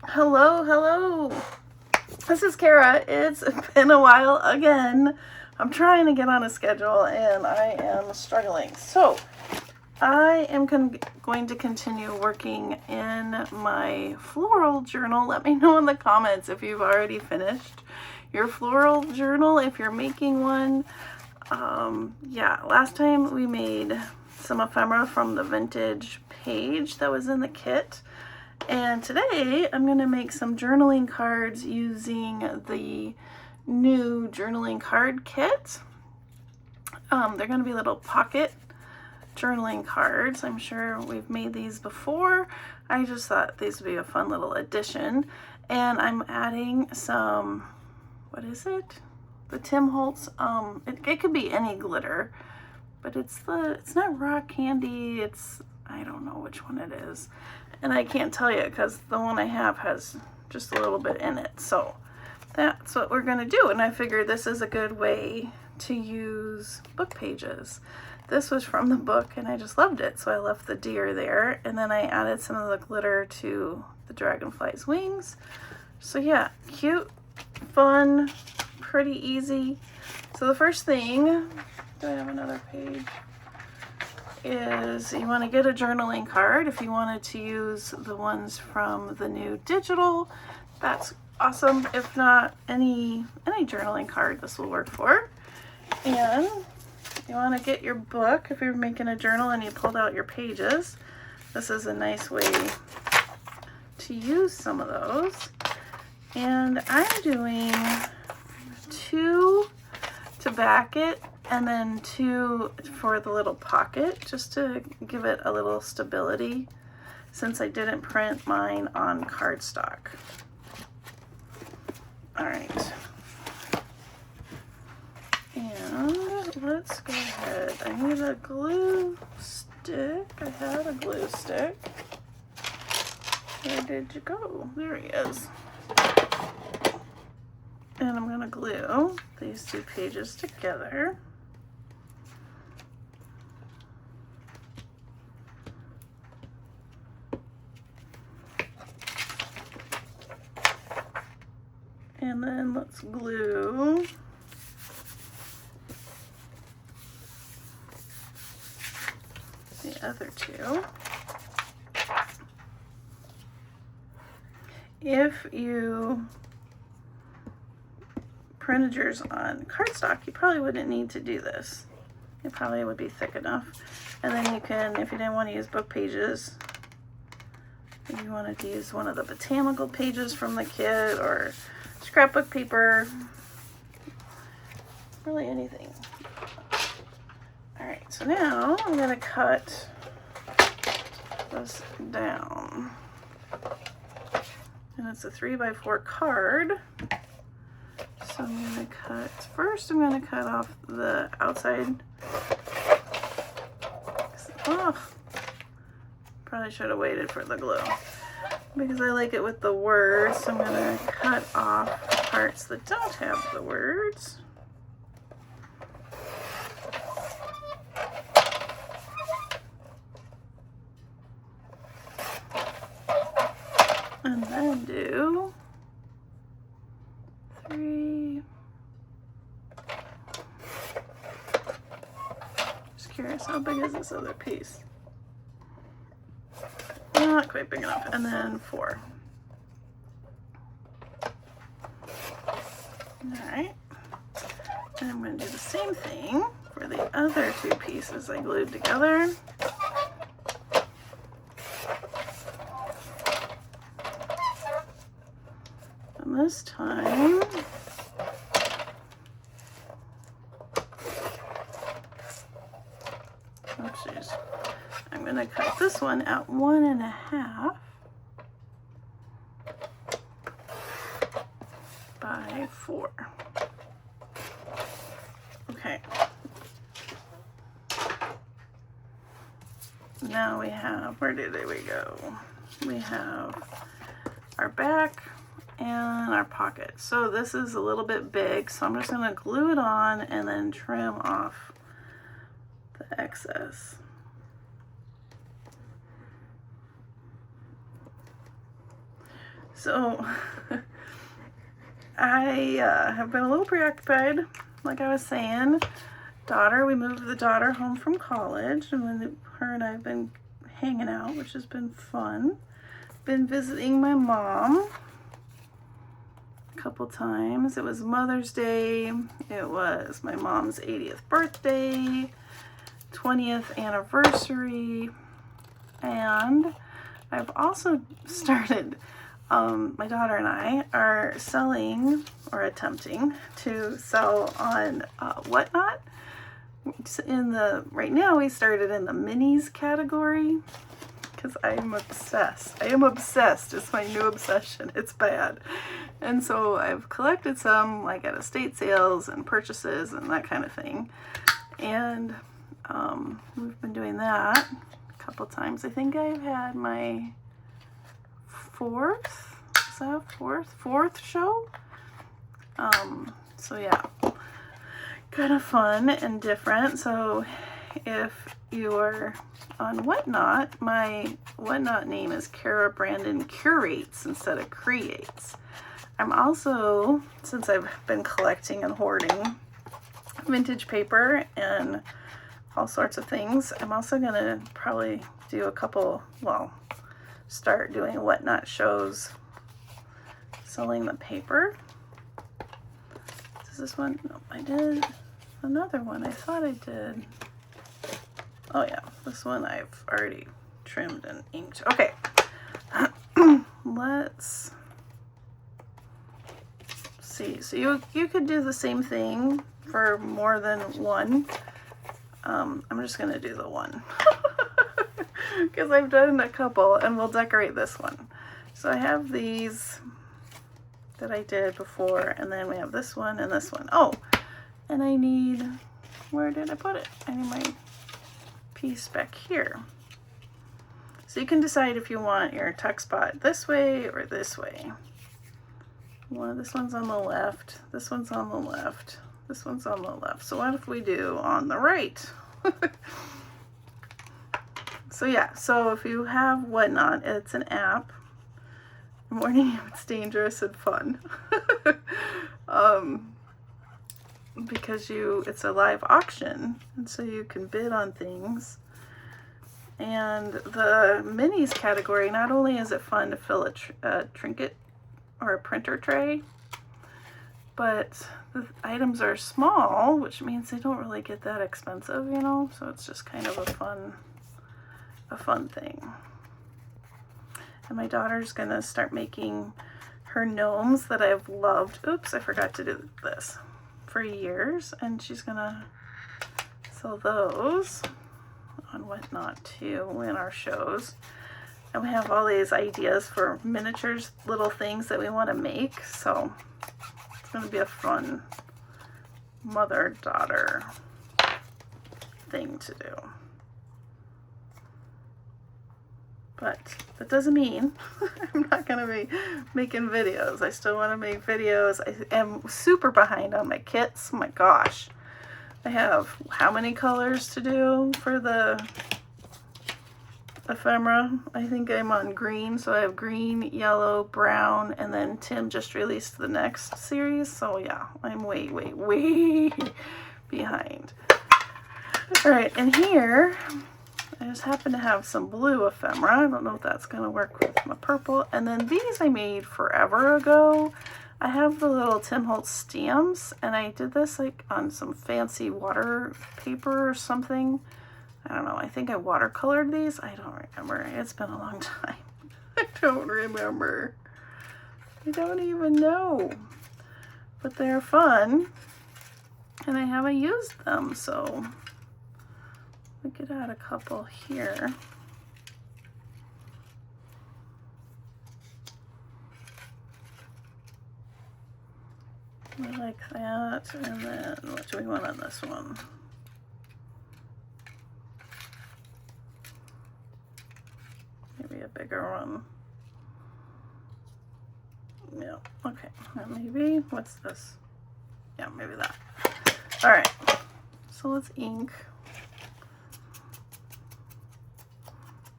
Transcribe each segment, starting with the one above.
Hello, hello. This is Kara. It's been a while again. I'm trying to get on a schedule and I am struggling. So I am going to continue working in my floral journal. Let me know in the comments if you've already finished your floral journal, if you're making one. Yeah, last time we made some ephemera from the vintage page that was in the kit. And today I'm going to make some journaling cards using the new journaling card kit. They're going to be little pocket journaling cards. I'm sure we've made these before. I just thought these would be a fun little addition. And I'm adding some, what is it? The Tim Holtz, it could be any glitter, but it's not rock candy, I don't know which one it is. And I can't tell you because the one I have has just a little bit in it. So that's what we're gonna do. And I figured this is a good way to use book pages. This was from the book and I just loved it. So I left the deer there and then I added some of the glitter to the dragonfly's wings. So yeah, cute, fun, pretty easy. So the first thing, do I have another page? Is you want to get a journaling card. If you wanted to use the ones from the new digital, that's awesome. If not, any journaling card this will work for. And you want to get your book if you're making a journal and you pulled out your pages. This is a nice way to use some of those. And I'm doing 2 to back it and then 2 for the little pocket, just to give it a little stability since I didn't print mine on cardstock. All right. And let's go ahead. I need a glue stick. I had a glue stick. Where did you go? There he is. And I'm going to glue these 2 pages together. And then let's glue the other 2. If you printed yours on cardstock, you probably wouldn't need to do this. It probably would be thick enough. And then you can, if you didn't want to use book pages, if you wanted to use one of the botanical pages from the kit or scrapbook paper, really anything. All right, so now I'm going to cut this down. And it's a 3x4 card. So I'm going to cut, first I'm going to cut off the outside. Oh, probably should have waited for the glue because I like it with the words. So I'm going to cut off parts that don't have the words. And then do 3. Just curious, how big is this other piece? Not quite big enough. And then 4. Alright. And I'm going to do the same thing for the other 2 pieces I glued together. And this time, oopsies, I'm going to cut this one at 1.5 by 4. Okay. Now we have, where did we go? We have our back and our pocket. So this is a little bit big, so I'm just going to glue it on and then trim off the excess. So I have been a little preoccupied, like I was saying. We moved the daughter home from college, and when her and I have been hanging out, which has been fun. Been visiting my mom a couple times. It was Mother's Day. It was my mom's 80th birthday, 20th anniversary, and I've also started, my daughter and I are selling, or attempting to sell on Whatnot. Right now we started in the minis category because I am obsessed. I am obsessed. It's my new obsession. It's bad. And so I've collected some, like at estate sales and purchases and that kind of thing. And we've been doing that a couple times. I think I've had my fourth show. So yeah, kind of fun and different. So if you're on Whatnot, my Whatnot name is Kara Brandon Curates instead of Creates. I'm also, since I've been collecting and hoarding vintage paper and all sorts of things, I'm also going to probably do a couple, well, start doing Whatnot shows selling the paper. Is this one? No, I did another one. I thought I did. Oh yeah, this one I've already trimmed and inked. Okay, let's see. So you could do the same thing for more than one. I'm just gonna do the one because I've done a couple, and we'll decorate this one. So I have these that I did before, and then we have this one and this one. Oh, and I need, where did I put it? I need my piece back here. So you can decide if you want your tuck spot this way or this way. Well, this one's on the left, this one's on the left, this one's on the left. So what if we do on the right? So yeah, so if you have Whatnot, it's an app. I'm warning you, it's dangerous and fun. Because it's a live auction, and so you can bid on things. And the minis category, not only is it fun to fill a trinket or a printer tray, but the items are small, which means they don't really get that expensive, you know, so it's just kind of a fun thing. And my daughter's gonna start making her gnomes that I've loved. Oops, I forgot to do this. For years, and she's gonna sell those on Whatnot too in our shows. And we have all these ideas for miniatures, little things that we want to make, so it's gonna be a fun mother-daughter thing to do. But that doesn't mean I'm not going to be making videos. I still want to make videos. I am super behind on my kits. Oh my gosh. I have how many colors to do for the ephemera? I think I'm on green. So I have green, yellow, brown, and then Tim just released the next series. So yeah, I'm way behind. All right, and here I just happen to have some blue ephemera. I don't know if that's going to work with my purple. And then these I made forever ago. I have the little Tim Holtz stamps, and I did this like on some fancy water paper or something. I don't know. I think I watercolored these. I don't remember. It's been a long time. I don't remember. I don't even know. But they're fun, and I haven't used them, so we could add a couple here. I like that. And then what do we want on this one? Maybe a bigger one. Yeah, okay. Maybe, what's this? Yeah, maybe that. All right, so let's ink.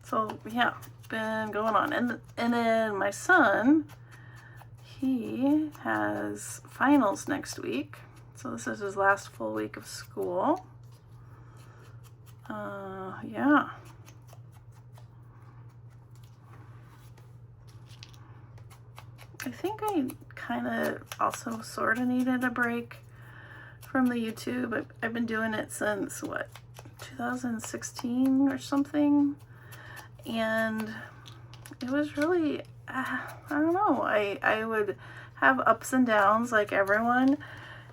So yeah, been going on. And then my son he has finals next week. So this is his last full week of school. Yeah. I think I kind of also sort of needed a break from the YouTube. I've been doing it since, what, 2016 or something? And it was really, I don't know, I would have ups and downs like everyone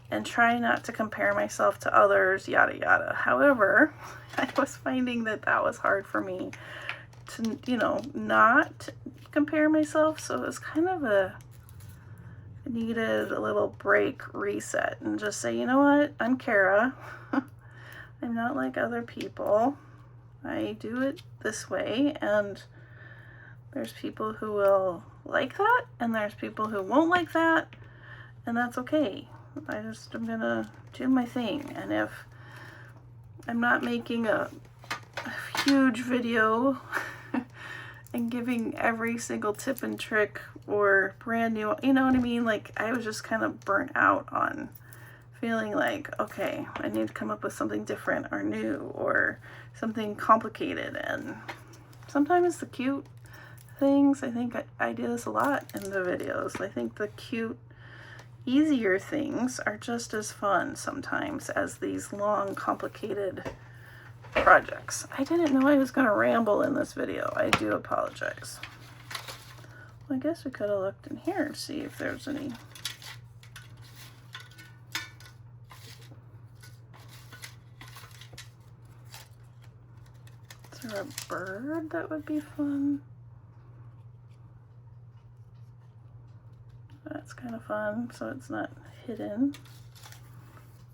and try not to compare myself to others, yada yada. However, I was finding that that was hard for me to, you know, not compare myself. So it was kind of I needed a little break, reset, and just say, you know what, I'm Kara. I'm not like other people. I do it this way, and there's people who will like that, and there's people who won't like that, and that's okay. I'm gonna do my thing, and if I'm not making a huge video and giving every single tip and trick or brand new, you know what I mean? Like, I was just kind of burnt out on feeling like, okay, I need to come up with something different or new or something complicated. And sometimes the cute things, I think I do this a lot in the videos. I think the cute, easier things are just as fun sometimes as these long, complicated projects. I didn't know I was going to ramble in this video. I do apologize. Well, I guess we could have looked in here to see if there's any. Is there a bird that would be fun? That's kind of fun, so it's not hidden.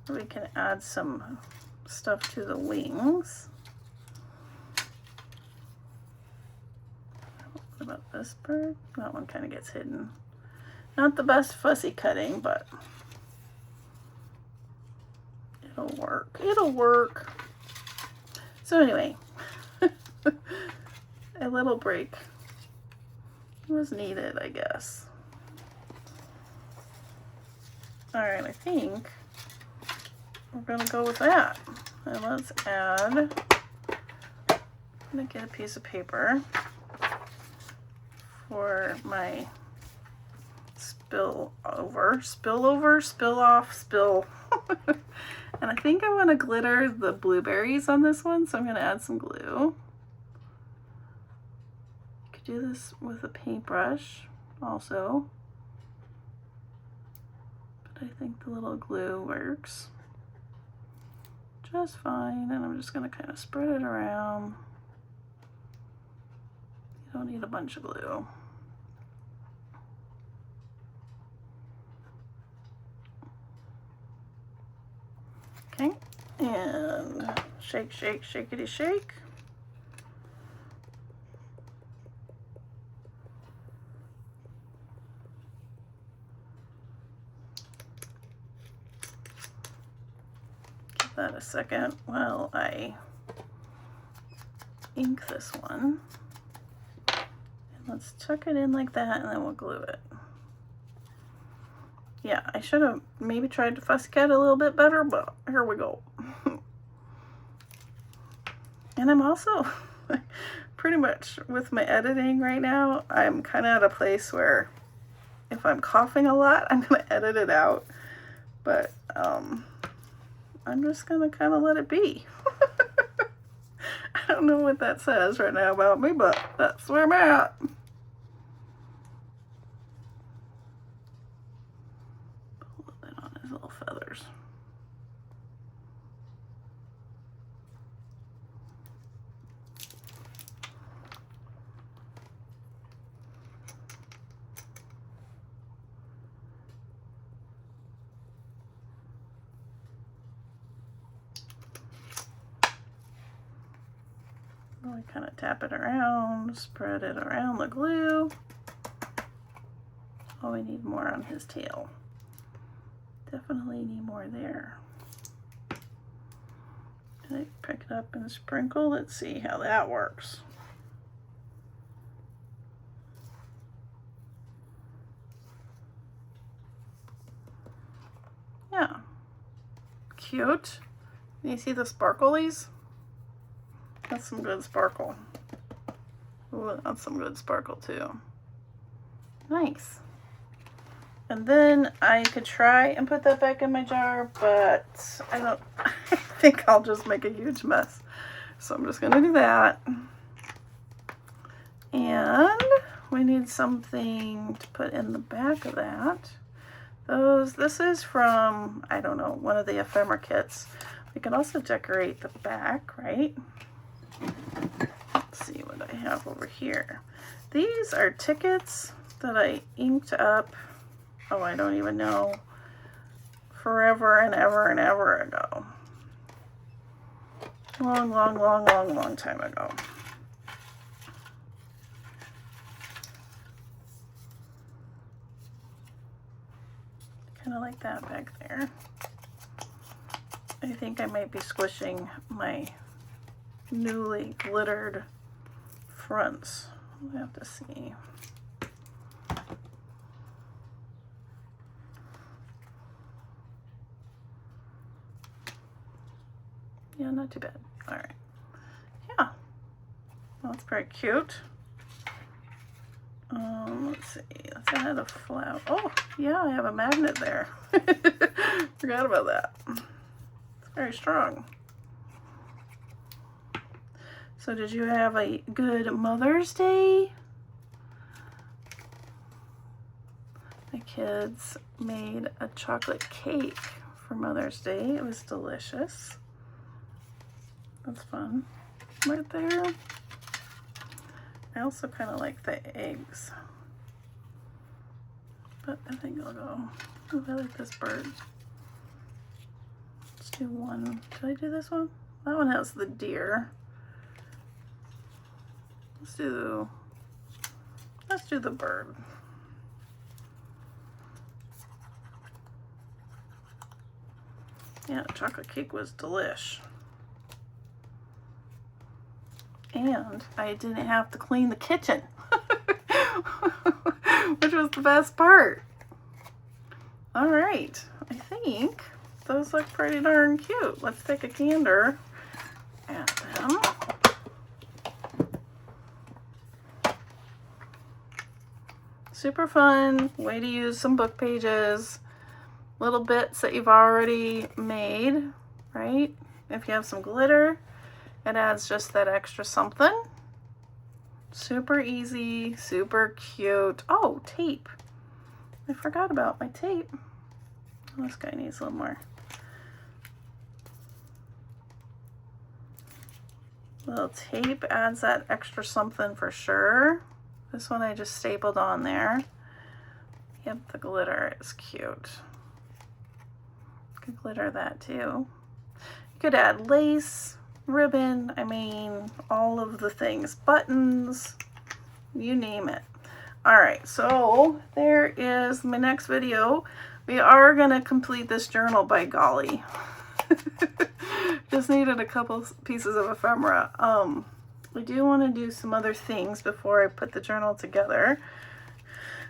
We can add some stuff to the wings. What about this bird? That one kind of gets hidden. Not the best fussy cutting, but it'll work. It'll work. So anyway, a little break was needed, I guess. All right, I think we're gonna go with that. And let's add, I'm gonna get a piece of paper for my spill off, spill. And I think I want to glitter the blueberries on this one, so I'm gonna add some glue. You could do this with a paintbrush also, but I think the little glue works just fine, and I'm just going to kind of spread it around. You don't need a bunch of glue. Okay, and shake, shake, shakety shake. That a second while I ink this one. And let's tuck it in like that, and then we'll glue it. Yeah, I should have maybe tried to fussy cut a little bit better, but here we go. And I'm also pretty much with my editing right now, I'm kind of at a place where if I'm coughing a lot, I'm going to edit it out. But I'm just gonna kind of let it be. I don't know what that says right now about me, but that's where I'm at. Put a little bit on his little feathers. Really kind of tap it around, spread it around the glue. Oh, we need more on his tail. Definitely need more there. Can I pick it up and sprinkle? Let's see how that works. cute. You see the sparklies? That's some good sparkle. Ooh, that's some good sparkle too. Nice. And then I could try and put that back in my jar, but I think I'll just make a huge mess. So I'm just gonna do that. And we need something to put in the back of that. This is from, I don't know, one of the ephemera kits. We can also decorate the back, right? Let's see what I have over here. These are tickets that I inked up, oh, I don't even know, forever and ever and ever ago. Long, long, long, long, long time ago. Kind of like that back there. I think I might be squishing my newly glittered fronts. We'll have to see. Yeah, not too bad. All right. Yeah. Well, that's pretty cute. Let's see. Let's add a flower. Oh, yeah, I have a magnet there. Forgot about that. It's very strong. So did you have a good Mother's Day? My kids made a chocolate cake for Mother's Day. It was delicious. That's fun. Right there. I also kind of like the eggs. But I think I'll go. Oh, I like this bird. Let's do one. Did I do this one? That one has the deer. Let's do the bird. Yeah, chocolate cake was delish. And I didn't have to clean the kitchen, which was the best part. All right, I think those look pretty darn cute. Let's take a candor, add them. Super fun way to use some book pages, little bits that you've already made, right? If you have some glitter, it adds just that extra something. Super easy, super cute. Oh, tape. I forgot about my tape. Oh, this guy needs a little more. Little tape adds that extra something for sure. This one I just stapled on there. Yep, the glitter is cute. You could glitter that too. You could add lace, ribbon, I mean, all of the things, buttons, you name it. All right, so there is my next video. We are gonna complete this journal, by golly. Just needed a couple pieces of ephemera. We do want to do some other things before I put the journal together.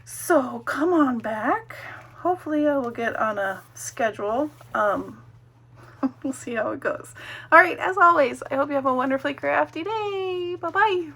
So come on back. Hopefully I will get on a schedule. We'll see how it goes. All right, as always, I hope you have a wonderfully crafty day. Bye-bye.